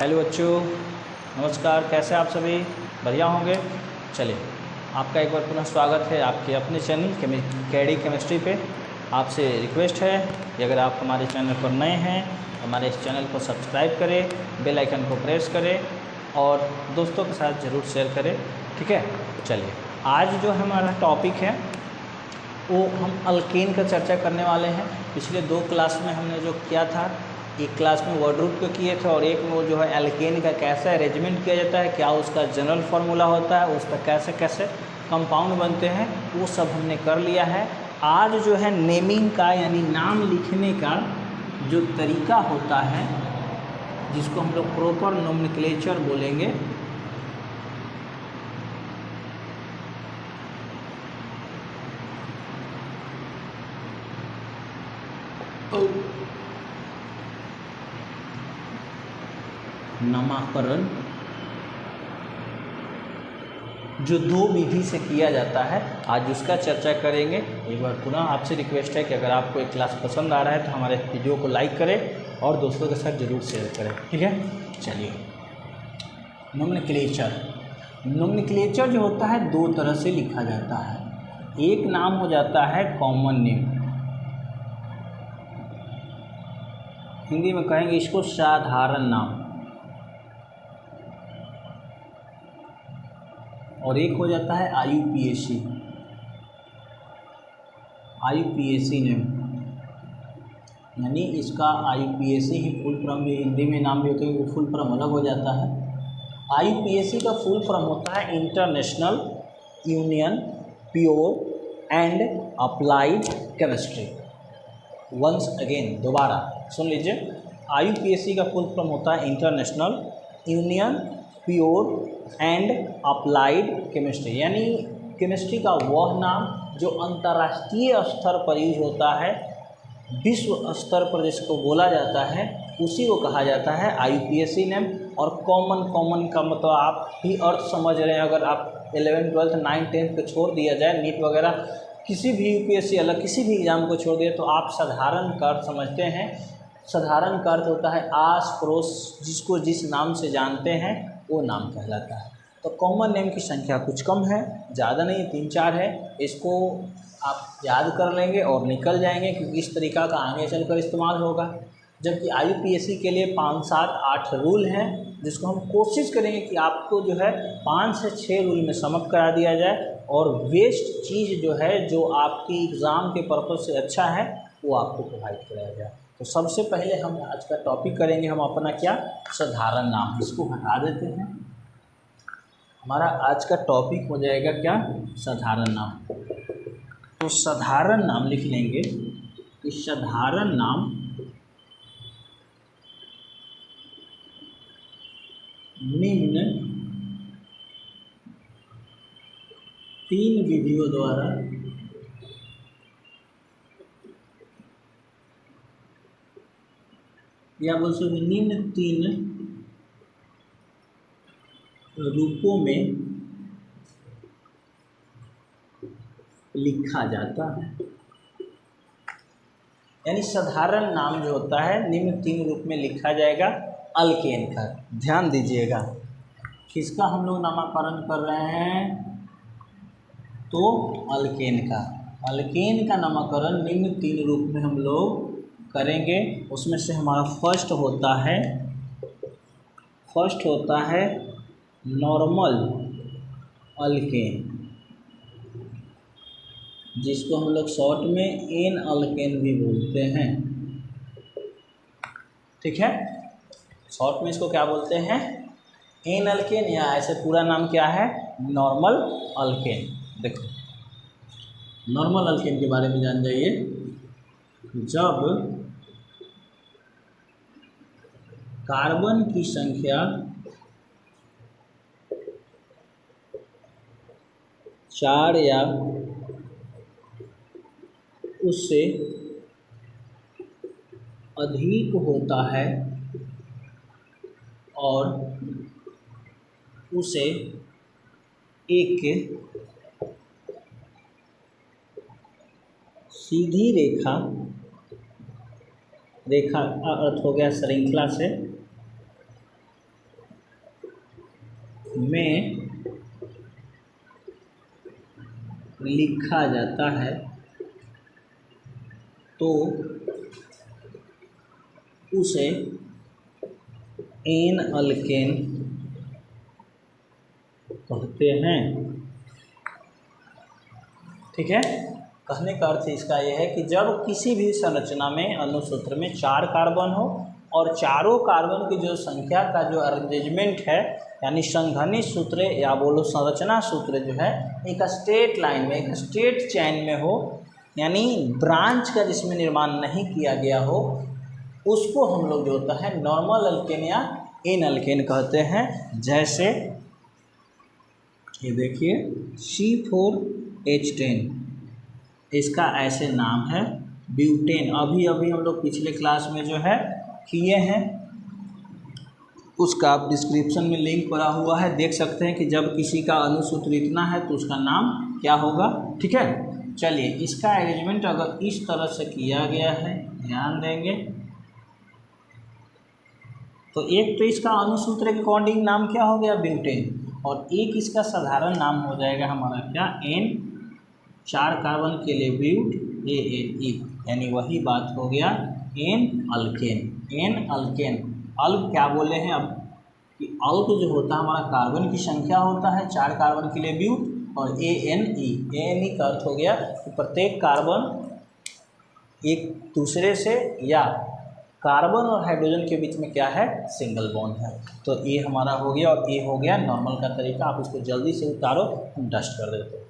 Hello बच्चों, नमस्कार। कैसे आप सभी? बढ़िया होंगे। चलिए, आपका एक बार पुनः स्वागत है आपके अपने चैनल केडी केमिस्ट्री पे। आपसे रिक्वेस्ट है कि अगर आप हमारे चैनल पर नए हैं तो हमारे इस चैनल को सब्सक्राइब करें, बेल आइकन को प्रेस करें और दोस्तों के साथ ज़रूर शेयर करें। ठीक है, चलिए आज जो हमारा टॉपिक है वो हम अल्केन का चर्चा करने वाले हैं। पिछले 2 क्लास में हमने जो किया था, एक क्लास में वर्ड रूट को किए थे और एक में वो जो है एल्केन का कैसे अरेंजमेंट किया जाता है, क्या उसका जनरल फार्मूला होता है, उसका कैसे कैसे कंपाउंड बनते हैं, वो सब हमने कर लिया है। आज जो है नेमिंग का यानी नाम लिखने का जो तरीका होता है, जिसको हम लोग प्रॉपर नोमेनक्लेचर बोलेंगे, नामकरण जो 2 विधि से किया जाता है, आज उसका चर्चा करेंगे। एक बार पुनः आपसे रिक्वेस्ट है कि अगर आपको एक क्लास पसंद आ रहा है तो हमारे वीडियो को लाइक करें और दोस्तों के साथ ज़रूर शेयर करें। ठीक है, चलिए। नोमेनक्लेचर जो होता है 2 तरह से लिखा जाता है। एक नाम हो जाता है कॉमन नेम, हिंदी में कहेंगे इसको साधारण नाम, और एक हो जाता है आईयूपीएसी नेम, यानी इसका आईयूपीएसी ही फुल फॉर्म भी हिंदी में नाम भी होता है, फुल फॉर्म अलग हो जाता है। आईयूपीएसी का फुल फॉर्म होता है international union pure and applied chemistry. Once again, दोबारा सुन लीजिए। आईयूपीएसी का फुल फॉर्म होता है international union pure and applied chemistry, यानी केमिस्ट्री का वह नाम जो अंतर्राष्ट्रीय स्तर पर यूज होता है, विश्व स्तर पर जिसको बोला जाता है, उसी को कहा जाता है आईयूपीएसी नेम। और कॉमन का मतलब आप भी अर्थ समझ रहे हैं। अगर आप 11th 12th 9th 10th को छोड़ दिया जाए, नीट वगैरह किसी भी यूपीएससी अलग किसी भी एग्ज़ाम को छोड़ दिए तो आप साधारण का अर्थ समझते हैं। साधारण का अर्थ होता है आस पड़ोस, जिसको जिस नाम से जानते हैं वो नाम कहलाता है। तो कॉमन नेम की संख्या कुछ कम है, ज़्यादा नहीं, 3-4 है। इसको आप याद कर लेंगे और निकल जाएंगे, क्योंकि इस तरीका का आगे चलकर इस्तेमाल होगा। जबकि आईयूपीएसी के लिए 5, 7, 8 रूल हैं, जिसको हम कोशिश करेंगे कि आपको जो है 5 से 6 रूल में समअप करा दिया जाए, और वेस्ट चीज़ जो है जो आपकी एग्ज़ाम के पर्पज़ से अच्छा है वो आपको प्रोवाइड कराया जाए। तो सबसे पहले हम आज का टॉपिक करेंगे हम अपना क्या, साधारण नाम। इसको हटा देते हैं। हमारा आज का टॉपिक हो जाएगा क्या, साधारण नाम। तो साधारण नाम लिख लेंगे कि साधारण नाम निम्न 3 विधियों द्वारा या बोल सकते निम्न 3 रूपों में लिखा जाता है। यानी साधारण नाम जो होता है निम्न 3 रूप में लिखा जाएगा अल्केन का। ध्यान दीजिएगा, किसका हम लोग नामकरण कर रहे हैं, तो अल्केन का। अल्केन का नामकरण निम्न 3 रूप में हम लोग करेंगे। उसमें से हमारा फर्स्ट होता है नॉर्मल अल्केन, जिसको हम लोग शॉर्ट में एन अल्केन भी बोलते हैं। ठीक है, शॉर्ट में इसको क्या बोलते हैं, एन अल्केन, या ऐसे पूरा नाम क्या है, नॉर्मल अल्केन। देखो, नॉर्मल अल्केन के बारे में जान जाइए। जब कार्बन की संख्या 4 या उससे अधिक होता है और उसे एक सीधी रेखा अर्थ हो गया श्रृंखला से में लिखा जाता है तो उसे एन अल्केन कहते हैं। ठीक है, कहने का अर्थ इसका यह है कि जब किसी भी संरचना में अणुसूत्र में 4 कार्बन हो और चारों कार्बन की जो संख्या का जो अरेंजमेंट है, यानी संघनी सूत्र या बोलो संरचना सूत्र जो है एक स्ट्रेट लाइन में, एक स्ट्रेट चैन में हो, यानी ब्रांच का जिसमें निर्माण नहीं किया गया हो, उसको हम लोग जो होता है नॉर्मल अल्केन या एन अल्केन कहते हैं। जैसे ये देखिए C4H10, इसका ऐसे नाम है ब्यूटेन। अभी अभी हम लोग पिछले क्लास में जो है किए हैं, उसका आप डिस्क्रिप्शन में लिंक पड़ा हुआ है, देख सकते हैं कि जब किसी का अणुसूत्र इतना है तो उसका नाम क्या होगा। ठीक है, चलिए इसका अरेंजमेंट अगर इस तरह से किया गया है, ध्यान देंगे तो एक तो इसका अणुसूत्र के अकॉर्डिंग नाम क्या हो गया ब्यूटेन, और एक इसका साधारण नाम हो जाएगा हमारा क्या एन, 4 कार्बन के लिए ब्यूट ANE, यानी वही बात हो गया एन अल्केन। एन अल्केन, अल्क क्या बोले हैं अब कि अल्क जो होता है हमारा कार्बन की संख्या होता है, 4 कार्बन के लिए ब्यूट, और ANE का अर्थ हो गया कि प्रत्येक कार्बन एक दूसरे से या कार्बन और हाइड्रोजन के बीच में क्या है, सिंगल बॉन्ड है। तो ये हमारा हो गया, और ये हो गया नॉर्मल का तरीका। आप इसको जल्दी से उतारो, हम डस्ट कर देते हैं।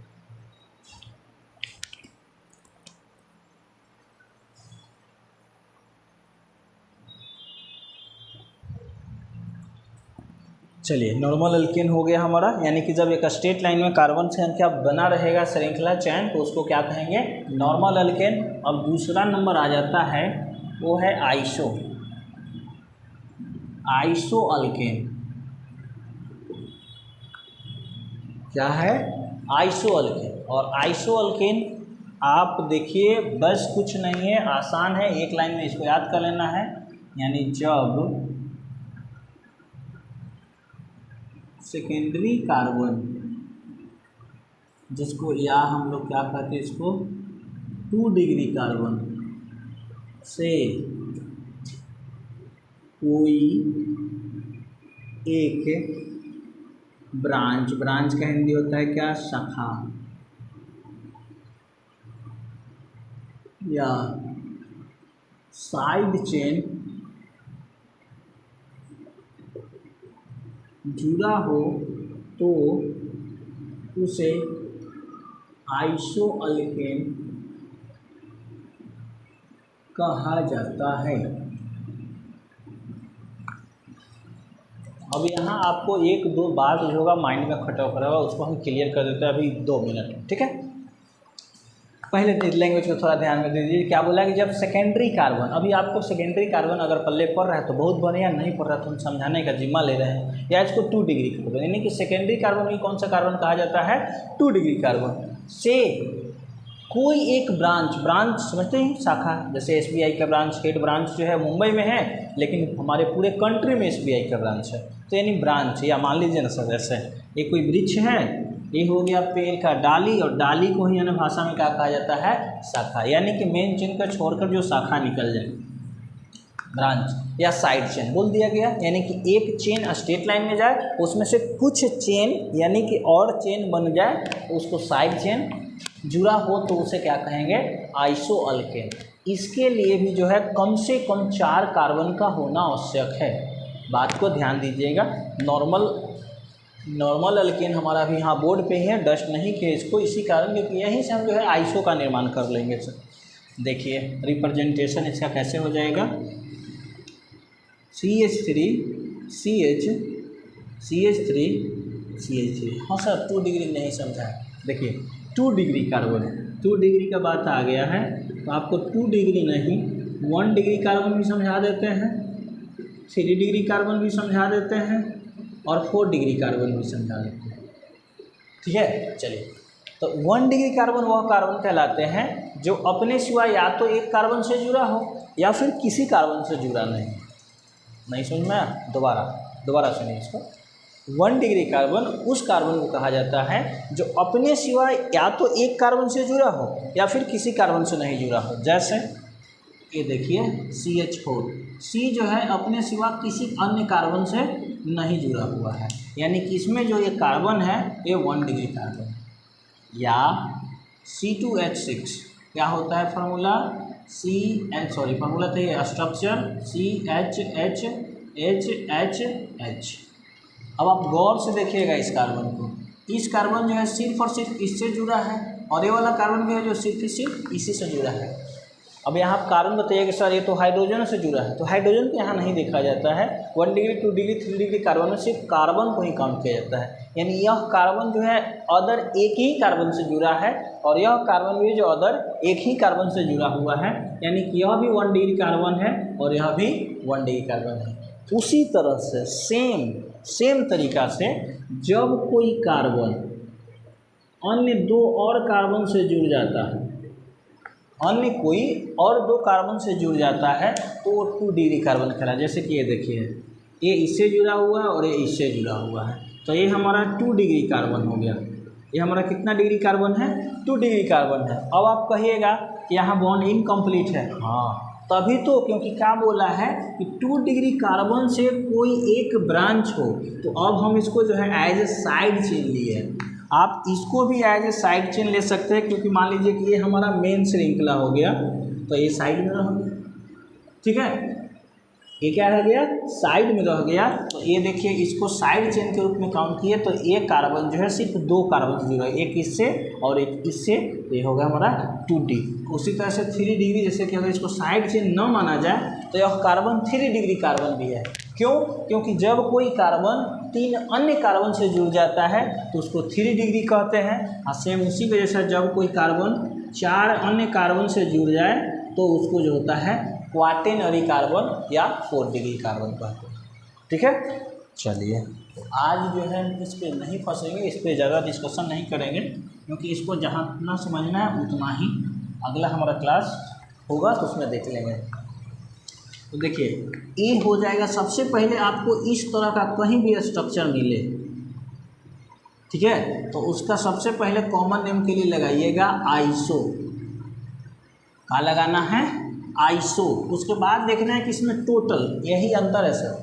चलिए नॉर्मल अल्केन हो गया हमारा, यानी कि जब एक स्ट्रेट लाइन में कार्बन संख्या बना रहेगा श्रृंखला चैन, तो उसको क्या कहेंगे, नॉर्मल अल्केन। अब दूसरा नंबर आ जाता है वो है आइसो अल्केन। क्या है, आइसो अल्केन। और आइसो अल्केन आप देखिए बस कुछ नहीं है, आसान है, एक लाइन में इसको याद कर लेना है। यानी जब सेकेंडरी कार्बन, जिसको या हम लोग क्या कहते हैं इसको 2 डिग्री कार्बन से कोई एक ब्रांच का हिंदी होता है क्या, शाखा, या साइड चेन जुड़ा हो तो उसे आइसो अल्केन कहा जाता है। अब यहाँ आपको 1-2 बात जो होगा माइंड में खटा होगा, उसको हम क्लियर कर देते हैं अभी 2 मिनट। ठीक है, पहले लैंग्वेज को थोड़ा ध्यान में दे दीजिए। क्या बोला कि जब सेकेंडरी कार्बन, अभी आपको सेकेंडरी कार्बन अगर पल्ले पड़ रहा है तो बहुत बढ़िया, नहीं पड़ रहा तो हम समझाने का जिम्मा ले रहे हैं। या इसको 2 डिग्री कार्बन, यानी कि सेकेंडरी कार्बन में कौन सा कार्बन कहा जाता है, 2 डिग्री कार्बन से कोई एक ब्रांच समझते हैं, शाखा, जैसे SBI का ब्रांच, हेड ब्रांच जो है मुंबई में है, लेकिन हमारे पूरे कंट्री में SBI का ब्रांच है, तो यानी ब्रांच, या मान लीजिए ना सर जैसे ये कोई वृक्ष है, ये हो गया पेड़ का डाली, और डाली को ही अन्य भाषा में क्या कहा जाता है, शाखा, यानी कि मेन चेन का छोड़कर जो शाखा निकल जाए, ब्रांच या साइड चेन बोल दिया गया। यानी कि एक चेन स्ट्रेट लाइन में जाए, उसमें से कुछ चेन यानी कि और चेन बन जाए, उसको साइड चेन जुड़ा हो तो उसे क्या कहेंगे, आइसो अल्केन। इसके लिए भी जो है कम से कम 4 कार्बन का होना आवश्यक है, बात को ध्यान दीजिएगा। नॉर्मल अल्केन हमारा भी यहाँ बोर्ड पे ही है, डस्ट नहीं किए इसको, इसी कारण क्योंकि यहीं से हम जो है आइसो का निर्माण कर लेंगे। सर देखिए रिप्रेजेंटेशन इसका कैसे हो जाएगा, CH3 CH3 हाँ सर 2 डिग्री नहीं समझा, देखिए 2 डिग्री कार्बन, 2 डिग्री का बात आ गया है, तो आपको 2 डिग्री नहीं 1 डिग्री कार्बन भी समझा देते हैं, 3 डिग्री कार्बन भी समझा देते हैं, और 4 डिग्री कार्बन भी समझा देते हैं। ठीक है, चलिए तो 1 डिग्री कार्बन वह कार्बन कहलाते हैं जो अपने सिवा या तो एक कार्बन से जुड़ा हो या फिर किसी कार्बन से जुड़ा नहीं समझ में, दोबारा सुनिए इसको। 1 डिग्री कार्बन उस कार्बन को कहा जाता है जो अपने सिवाय या तो एक कार्बन से जुड़ा हो या फिर किसी कार्बन से नहीं जुड़ा हो। जैसे ये देखिए CH4, C जो है अपने सिवा किसी अन्य कार्बन से नहीं जुड़ा हुआ है, यानी कि इसमें जो ये कार्बन है ये 1 डिग्री कार्बन है। या C2H6 क्या होता है फार्मूला, फार्मूला तो ये स्ट्रक्चर CHHHH। अब आप गौर से देखिएगा इस कार्बन को, इस कार्बन जो है सिर्फ और सिर्फ इससे जुड़ा है और ये वाला कार्बन भी है जो सिर्फ इसी से जुड़ा है। अब यहाँ आप कार्बन बताइए कि सर ये तो हाइड्रोजन से जुड़ा है, तो हाइड्रोजन को यहाँ नहीं देखा जाता है। 1 डिग्री 2 डिग्री 3 डिग्री कार्बन में सिर्फ कार्बन को ही काउंट किया जाता है, यानी यह कार्बन जो है अदर एक ही कार्बन से जुड़ा है और यह कार्बन भी जो अदर एक ही कार्बन से जुड़ा हुआ है, यानी कि यह भी 1 डिग्री कार्बन है और यह भी 1 डिग्री कार्बन है। उसी तरह से सेम तरीका से जब कोई कार्बन अन्य 2 और कार्बन से जुड़ जाता है, अन्य कोई और 2 कार्बन से जुड़ जाता है तो वो 2 डिग्री कार्बन कहलाता है। जैसे कि ये देखिए ये इससे जुड़ा हुआ है और ये इससे जुड़ा हुआ है, तो ये हमारा 2 डिग्री कार्बन हो गया। ये हमारा कितना डिग्री कार्बन है, 2 डिग्री कार्बन है। अब आप कहिएगा कि यहाँ बॉन्ड इनकम्प्लीट है, हाँ तभी तो, क्योंकि क्या बोला है कि 2 डिग्री कार्बन से कोई एक ब्रांच हो, तो अब हम इसको जो है एज ए साइड चेन लिए। आप इसको भी एज ए साइड चेन ले सकते हैं, क्योंकि मान लीजिए कि ये हमारा मेन श्रृंखला हो गया तो ये साइड में रह गया, ठीक है, ये क्या रह गया, साइड में रह गया। तो ये देखिए इसको साइड चेन के रूप में काउंट किए तो ये कार्बन जो है सिर्फ 2 कार्बन से जुड़ा है, एक इससे और एक इससे, तो ये होगा हमारा 2D। उसी तरह से 3 डिग्री, जैसे कि अगर इसको साइड चेन न माना जाए तो यह कार्बन 3 डिग्री कार्बन भी है। क्यों, क्योंकि जब कोई कार्बन 3 अन्य कार्बन से जुड़ जाता है तो उसको 3 डिग्री कहते हैं। और सेम उसी वजह से जब कोई कार्बन 4 अन्य कार्बन से जुड़ जाए तो उसको जो होता है क्वाटेनरी कार्बन या 4 डिग्री कार्बन कहते हैं, ठीक है। चलिए आज जो है इस पर नहीं फंसेंगे, इस पर ज़्यादा डिस्कशन नहीं करेंगे, क्योंकि इसको जहाँ इतना समझना है उतना ही अगला हमारा क्लास होगा तो उसमें देख लेंगे। तो देखिए ये हो जाएगा, सबसे पहले आपको इस तरह का कहीं भी स्ट्रक्चर मिले, ठीक है, तो उसका सबसे पहले कॉमन नेम के लिए लगाइएगा आइसो। क्या लगाना है, आइसो। उसके बाद देखना है कि इसमें टोटल, यही अंतर है सर,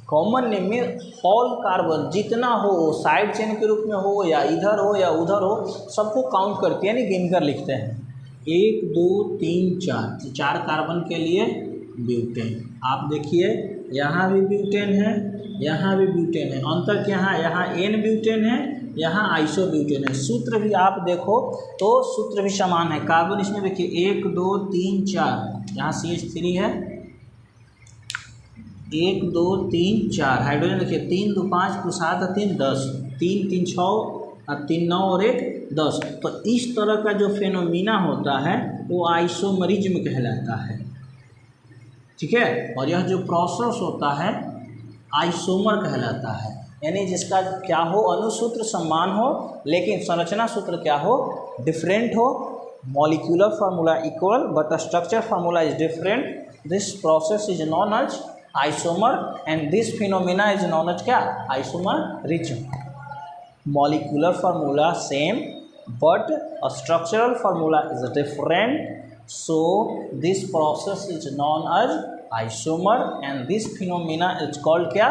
कॉमन नेम में ऑल कार्बन जितना हो, साइड चेन के रूप में हो या इधर हो या उधर हो, सबको काउंट करके यानी गिनकर लिखते हैं। 1 2 3 4, 4 कार्बन के लिए ब्यूटेन। आप देखिए यहाँ भी ब्यूटेन है, यहाँ भी ब्यूटेन है, अंतर क्या है, यहाँ एन ब्यूटेन है, यहाँ आइसो ब्यूटेन है। सूत्र भी आप देखो तो सूत्र भी समान है। कार्बन इसमें देखिए 1 2 3 4, यहाँ CH3 है, 1 2 3 4। हाइड्रोजन देखिए 3 2 5 2 7 3 10, 3 3 6 और 3 9 और 1 10। तो इस तरह का जो फेनोमिना होता है वो आइसोमरिज्म कहलाता है, ठीक है। और यह जो प्रोसेस होता है आइसोमर कहलाता है, यानी जिसका क्या हो, अणुसूत्र समान हो लेकिन संरचना सूत्र क्या हो, डिफरेंट हो। Molecular formula equal but structure formula is different. This process is known as isomer and this phenomena is known as क्या, isomerism. Molecular formula same but structural formula is different, so this process is known as isomer and this phenomena is called क्या,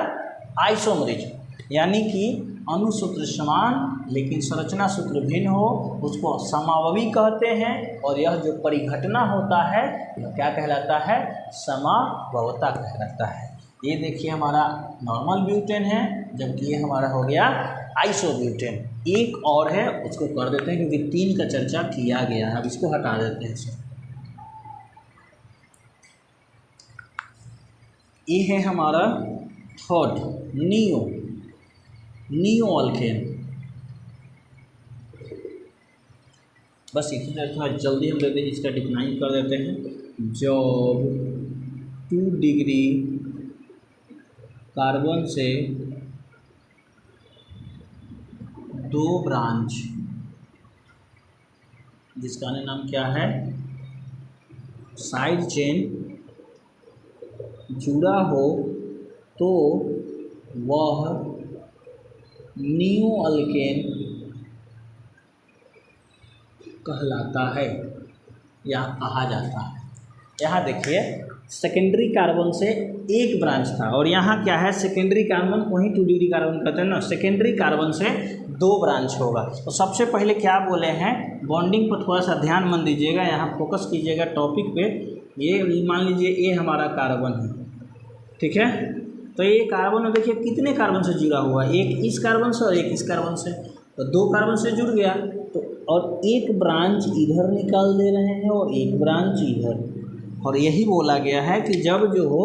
isomerism. यानी कि अणुसूत्र समान लेकिन संरचना सूत्र भिन्न हो उसको समावयवी कहते हैं, और यह जो परिघटना होता है यह क्या कहलाता है, समावयवता कहलाता है। ये देखिए हमारा नॉर्मल ब्यूटेन है, जबकि ये हमारा हो गया आइसोब्यूटेन। एक और है उसको कर देते हैं क्योंकि 3 का चर्चा किया गया है, अब इसको हटा देते हैं सर। ये है हमारा थर्ड नियो अल्केन। बस इसी तरह थोड़ा जल्दी हम देते हैं, इसका डिफाइन कर देते हैं। जब 2 डिग्री कार्बन से 2 ब्रांच, जिसका नाम क्या है, साइड चेन जुड़ा हो तो वह नियो अल्केन कहलाता है या कहा जाता है। यहाँ देखिए सेकेंडरी कार्बन से एक ब्रांच था और यहाँ क्या है, सेकेंडरी कार्बन वहीं 2 डिग्री कार्बन कहते हैं ना, सेकेंडरी कार्बन से 2 ब्रांच होगा। तो सबसे पहले क्या बोले हैं, बॉन्डिंग पर थोड़ा सा ध्यान मन दीजिएगा, यहाँ फोकस कीजिएगा टॉपिक पे। ये मान लीजिए ये हमारा कार्बन है, ठीक है। तो ये कार्बन में देखिए कितने कार्बन से जुड़ा हुआ है, एक इस कार्बन से और एक इस कार्बन से, तो 2 कार्बन से जुड़ गया। तो और एक ब्रांच इधर निकाल दे रहे हैं और एक ब्रांच इधर, और यही बोला गया है कि जब जो हो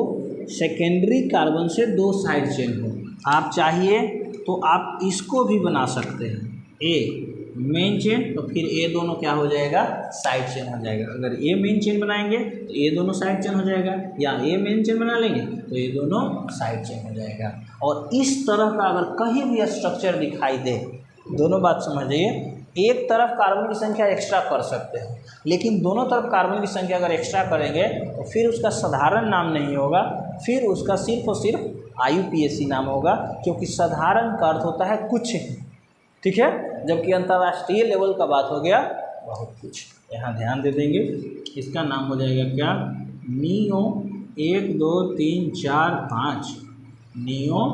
सेकेंडरी कार्बन से 2 साइड चेन हो, आप चाहिए तो आप इसको भी बना सकते हैं, ए मेन चेन, तो फिर ये दोनों क्या हो जाएगा, साइड चेन हो जाएगा। अगर ये मेन चेन बनाएंगे तो ये दोनों साइड चेन हो जाएगा, या ये मेन चेन बना लेंगे तो ये दोनों साइड चेन हो जाएगा। और इस तरह का अगर कहीं भी स्ट्रक्चर दिखाई दे, दोनों बात समझिए, एक तरफ कार्बन की संख्या एक्स्ट्रा कर सकते हैं, लेकिन दोनों तरफ कार्बन की संख्या अगर एक्स्ट्रा करेंगे तो फिर उसका साधारण नाम नहीं होगा, फिर उसका सिर्फ और सिर्फ IUPAC नाम होगा, क्योंकि साधारण का अर्थ होता है कुछ, ठीक है, जबकि अंतर्राष्ट्रीय लेवल का बात हो गया बहुत कुछ। यहाँ ध्यान दे देंगे, इसका नाम हो जाएगा क्या, नियो 1 2 3 4 5 नियो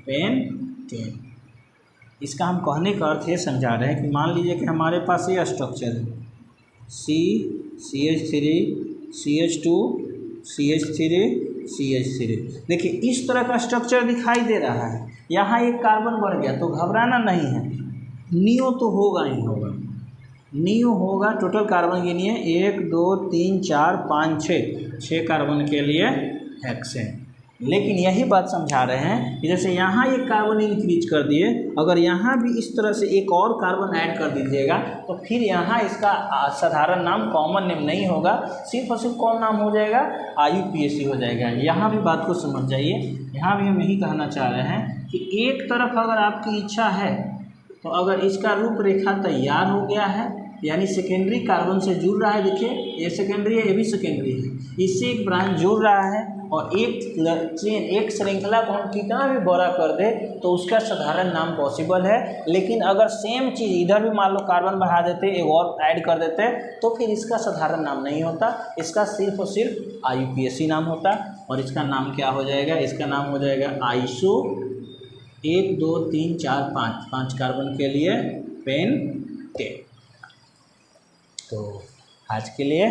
पेंटेन। इसका हम कहने का अर्थ ये समझा रहे हैं कि मान लीजिए कि हमारे पास ये स्ट्रक्चर है, CH3 CH2 CH3 CH3। देखिए इस तरह का स्ट्रक्चर दिखाई दे रहा है, यहाँ एक कार्बन बढ़ गया तो घबराना नहीं है, नियो तो होगा ही होगा, नियो होगा। टोटल कार्बन गिनिए 1 2 3 4 5 6 कार्बन के लिए हेक्सेन। लेकिन यही बात समझा रहे हैं कि जैसे यहाँ एक कार्बन इंक्रीज कर दिए, अगर यहाँ भी इस तरह से एक और कार्बन ऐड कर दीजिएगा तो फिर यहाँ इसका साधारण नाम, कॉमन नेम नहीं होगा, सिर्फ और सिर्फ कौन नाम हो जाएगा, IUPAC हो जाएगा। यहाँ भी बात को समझ जाइए, यहाँ भी हम यही कहना चाह रहे हैं कि एक तरफ अगर आपकी इच्छा है तो अगर इसका रूपरेखा तैयार हो गया है, यानी सेकेंडरी कार्बन से जुड़ रहा है, देखिए ये सेकेंडरी है, ये भी सेकेंडरी है, इससे एक ब्रांच जुड़ रहा है, और एक चेन, एक श्रृंखला को हम कितना भी बड़ा कर दे तो उसका साधारण नाम पॉसिबल है। लेकिन अगर सेम चीज़ इधर भी मान लो कार्बन बढ़ा देते, एक और ऐड कर देते, तो फिर इसका साधारण नाम नहीं होता, इसका सिर्फ और सिर्फ IUPAC नाम होता। और इसका नाम क्या हो जाएगा, इसका नाम हो जाएगा आइसो 1 2 3 4 5 कार्बन के लिए पेंटेन। तो आज के लिए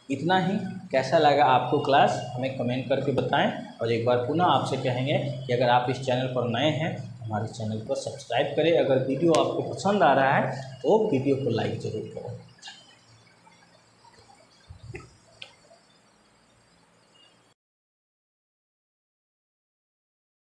इतना ही। कैसा लगा आपको क्लास, हमें कमेंट करके बताएं। और एक बार पुनः आपसे कहेंगे कि अगर आप इस चैनल पर नए हैं हमारे चैनल को सब्सक्राइब करें। अगर वीडियो आपको पसंद आ रहा है तो वीडियो को लाइक ज़रूर करें।